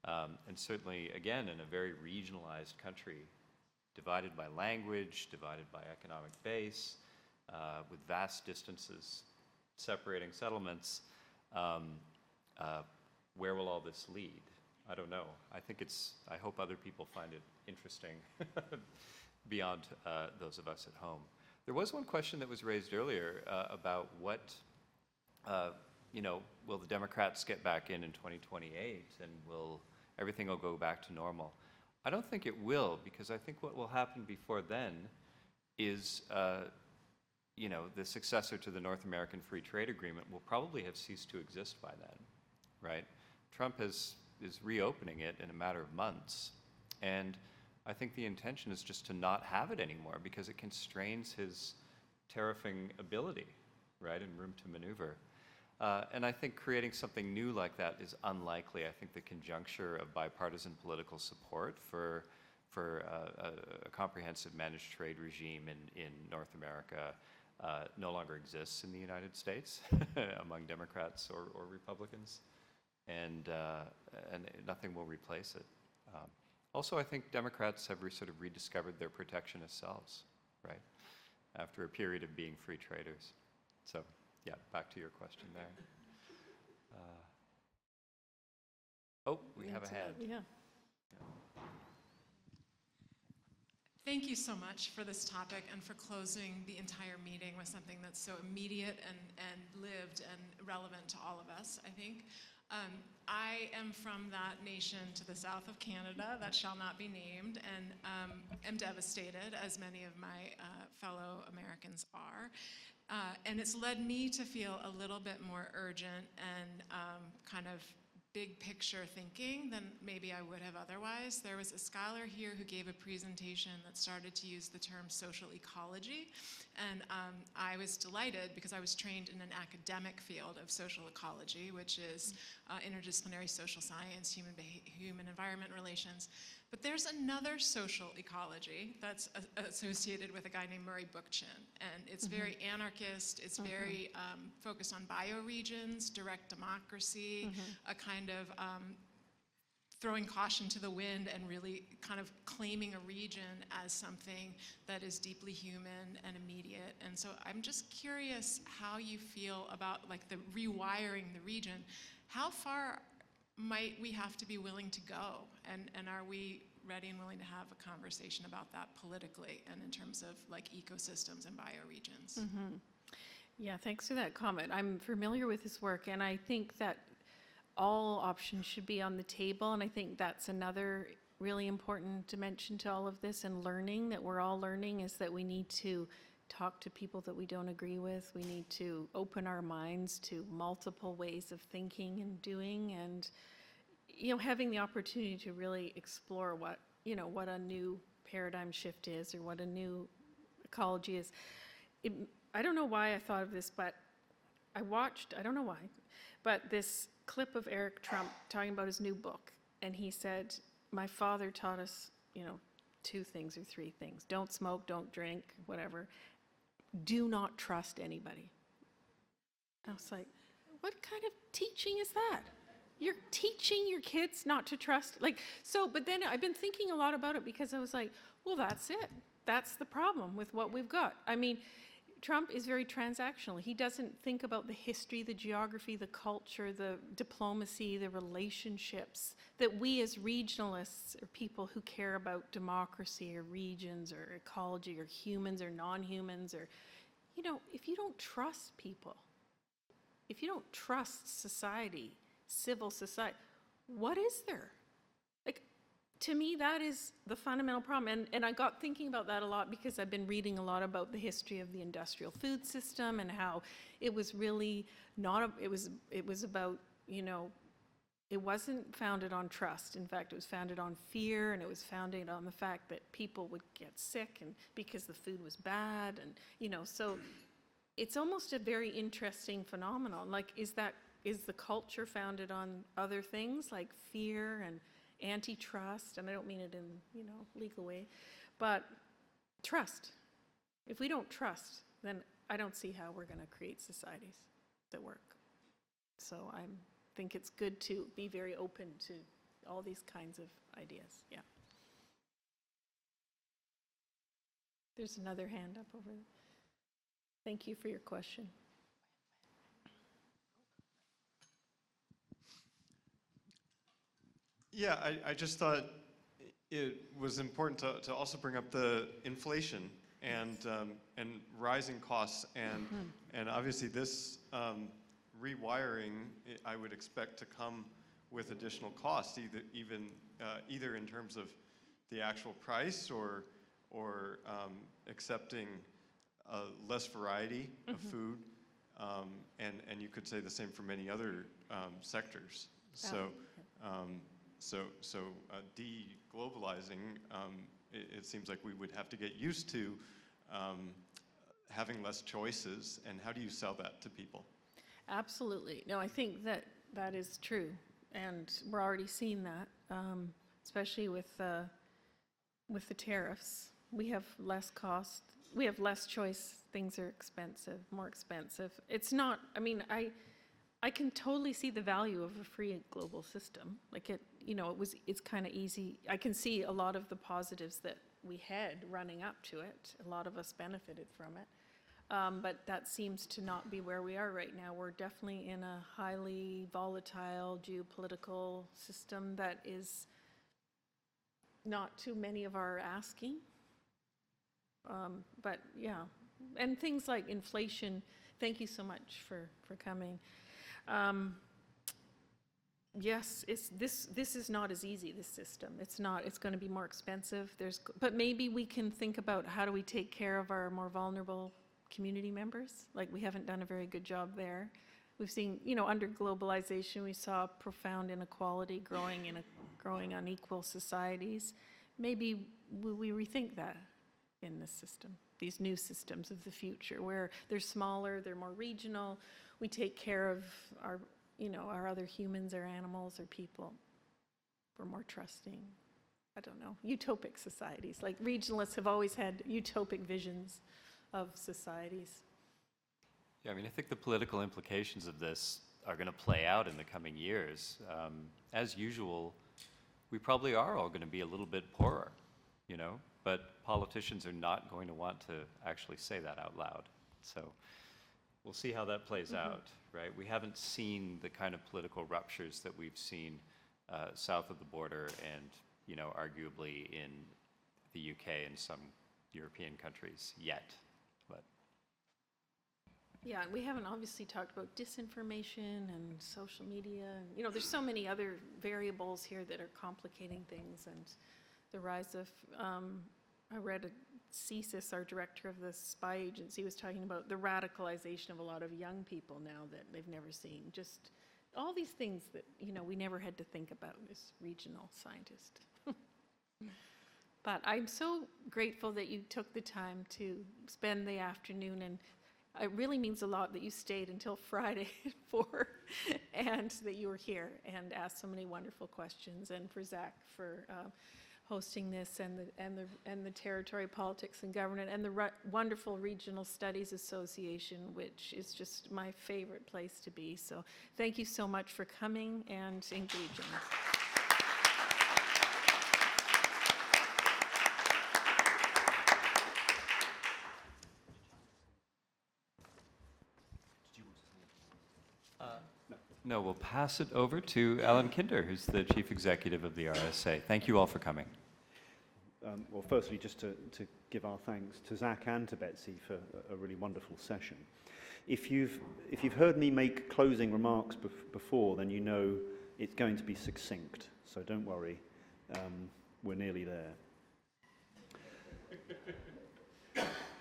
And certainly, again, in a very regionalized country, divided by language, divided by economic base, with vast distances separating settlements, where will all this lead? I don't know. I hope other people find it interesting beyond those of us at home. There was one question that was raised earlier about what, will the Democrats get back in 2028 and everything will go back to normal? I don't think it will, because I think what will happen before then is, the successor to the North American Free Trade Agreement will probably have ceased to exist by then, right? Trump is reopening it in a matter of months, and I think the intention is just to not have it anymore because it constrains his tariffing ability, right, and room to maneuver. And I think creating something new like that is unlikely. I think the conjuncture of bipartisan political support for a comprehensive managed trade regime in North America no longer exists in the United States among Democrats or Republicans, and nothing will replace it. Also, I think Democrats have sort of rediscovered their protectionist selves, right, after a period of being free traders. So, yeah, back to your question there. We have a hand. Yeah. Thank you so much for this topic and for closing the entire meeting with something that's so immediate and lived and relevant to all of us, I think. I am from that nation to the south of Canada that shall not be named, and am devastated, as many of my fellow Americans are. And it's led me to feel a little bit more urgent and kind of big picture thinking than maybe I would have otherwise. There was a scholar here who gave a presentation that started to use the term social ecology, and I was delighted because I was trained in an academic field of social ecology, which is interdisciplinary social science, human-environment relations. But there's another social ecology that's associated with a guy named Murray Bookchin, and it's very anarchist, it's very focused on bioregions, direct democracy, a kind of throwing caution to the wind and really kind of claiming a region as something that is deeply human and immediate. And so I'm just curious how you feel about like the rewiring the region. How far might we have to be willing to go? And are we ready and willing to have a conversation about that politically and in terms of like ecosystems and bioregions? Yeah, thanks for that comment. I'm familiar with his work, and I think that all options should be on the table, and I think that's another really important dimension to all of this, and learning, that we're all learning, is that we need to talk to people that we don't agree with. We need to open our minds to multiple ways of thinking and doing, and having the opportunity to really explore what a new paradigm shift is, or what a new ecology is. I don't know why I thought of this, but I don't know why, but this clip of Eric Trump talking about his new book, and he said, my father taught us, 2 things or 3 things. Don't smoke, don't drink, whatever. Do not trust anybody. I was like, what kind of teaching is that? You're teaching your kids not to trust, but then I've been thinking a lot about it, because I was like, well, that's it. That's the problem with what we've got. I mean, Trump is very transactional. He doesn't think about the history, the geography, the culture, the diplomacy, the relationships that we as regionalists, or people who care about democracy or regions or ecology or humans or non-humans, or, if you don't trust people, if you don't trust society, civil society, what is there? To me, that is the fundamental problem. And I got thinking about that a lot, because I've been reading a lot about the history of the industrial food system, and how it was really not, it was about, it wasn't founded on trust. In fact, it was founded on fear, and it was founded on the fact that people would get sick, and because the food was bad, and, so it's almost a very interesting phenomenon. Is the culture founded on other things like fear and antitrust? And I don't mean it in, legal way, but trust. If we don't trust, then I don't see how we're going to create societies that work. So I think it's good to be very open to all these kinds of ideas. Yeah. There's another hand up over there. Thank you for your question. Yeah, I just thought it was important to also bring up the inflation and rising costs, and obviously this rewiring, I would expect to come with additional costs, either in terms of the actual price or accepting less variety of food, and you could say the same for many other sectors. So de-globalizing, it seems like we would have to get used to having less choices, and how do you sell that to people? Absolutely. No, I think that is true, and we're already seeing that, especially with the tariffs. We have less cost. We have less choice. Things are expensive, more expensive. It's not, I can totally see the value of a free global system. It's kind of easy. I can see a lot of the positives that we had running up to it. A lot of us benefited from it. But that seems to not be where we are right now. We're definitely in a highly volatile geopolitical system that is not too many of our asking. But yeah, and things like inflation. Thank you so much for coming. Yes, this is not as easy, this system. It's not, it's going to be more expensive. But maybe we can think about how do we take care of our more vulnerable community members? We haven't done a very good job there. We've seen, under globalization, we saw profound inequality growing unequal societies. Maybe we rethink that in this system, these new systems of the future, where they're smaller, they're more regional. We take care of our other humans or animals or people. We're more trusting. I don't know, utopic societies. Like regionalists have always had utopic visions of societies. Yeah, I mean, I think the political implications of this are going to play out in the coming years. As usual, we probably are all going to be a little bit poorer, you know, but politicians are not going to want to actually say that out loud. So we'll see how that plays out, right? We haven't seen the kind of political ruptures that we've seen south of the border and, you know, arguably in the UK and some European countries yet, but. Yeah, and we haven't obviously talked about disinformation and social media. And, you know, there's so many other variables here that are complicating things. And the rise of, I read a CSIS, our director of the spy agency, was talking about the radicalization of a lot of young people now that they've never seen. Just all these things that, you know, we never had to think about as regional scientists. But I'm so grateful that you took the time to spend the afternoon, and it really means a lot that you stayed until Friday at 4 and that you were here and asked so many wonderful questions, and for Zack for hosting this, and the Territory Politics and Government, and the wonderful Regional Studies Association, which is just my favorite place to be. So thank you so much for coming and engaging. No, we'll pass it over to Alan Kinder, who's the Chief Executive of the RSA. Thank you all for coming. Well, firstly, just to give our thanks to Zack and to Betsy for a really wonderful session. If you've heard me make closing remarks before, then you know it's going to be succinct, so don't worry, we're nearly there.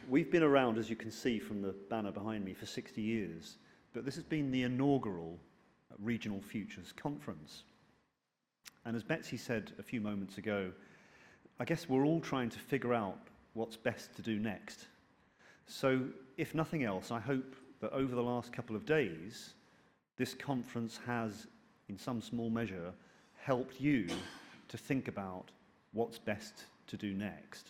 We've been around, as you can see from the banner behind me, for 60 years, but this has been the inaugural Regional Futures Conference. And as Betsy said a few moments ago, I guess we're all trying to figure out what's best to do next. So, if nothing else, I hope that over the last couple of days, this conference has, in some small measure, helped you to think about what's best to do next.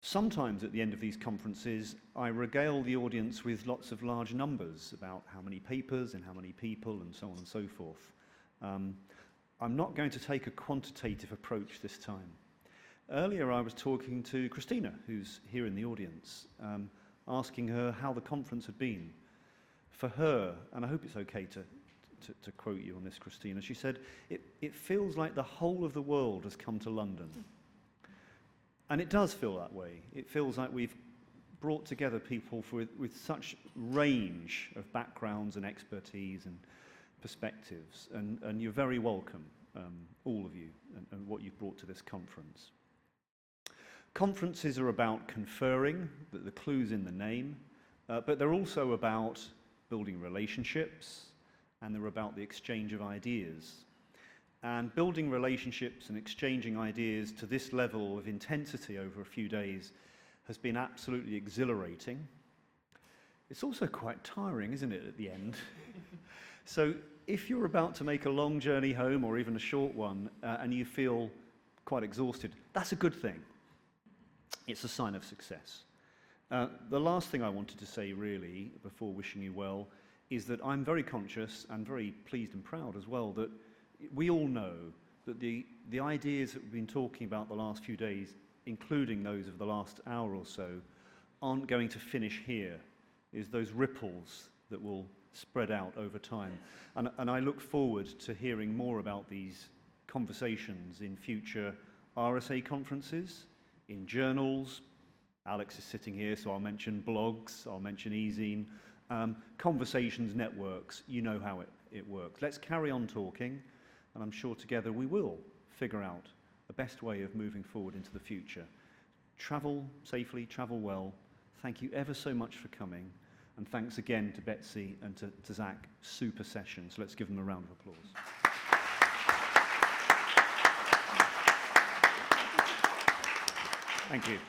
Sometimes at the end of these conferences, I regale the audience with lots of large numbers about how many papers and how many people and so on and so forth. I'm not going to take a quantitative approach this time. Earlier I was talking to Christina, who's here in the audience, asking her how the conference had been. For her, and I hope it's okay to quote you on this, Christina, she said, it feels like the whole of the world has come to London. And it does feel that way. It feels like we've brought together people with such range of backgrounds and expertise and perspectives. And you're very welcome, all of you, and what you've brought to this conference. Conferences are about conferring, the clue's in the name, but they're also about building relationships, and they're about the exchange of ideas. And building relationships and exchanging ideas to this level of intensity over a few days has been absolutely exhilarating. It's also quite tiring, isn't it, at the end? So if you're about to make a long journey home, or even a short one, and you feel quite exhausted, that's a good thing. It's a sign of success. The last thing I wanted to say, really, before wishing you well, is that I'm very conscious and very pleased and proud as well that we all know that the ideas that we've been talking about the last few days, including those of the last hour or so, aren't going to finish here. Is those ripples that will spread out over time. And I look forward to hearing more about these conversations in future RSA conferences, in journals. Alex is sitting here, so I'll mention blogs, I'll mention e-zine, conversations networks. You know how it works. Let's carry on talking. And I'm sure together we will figure out the best way of moving forward into the future. Travel safely, travel well. Thank you ever so much for coming. And thanks again to Betsy and to Zack. Super session. So let's give them a round of applause. Thank you.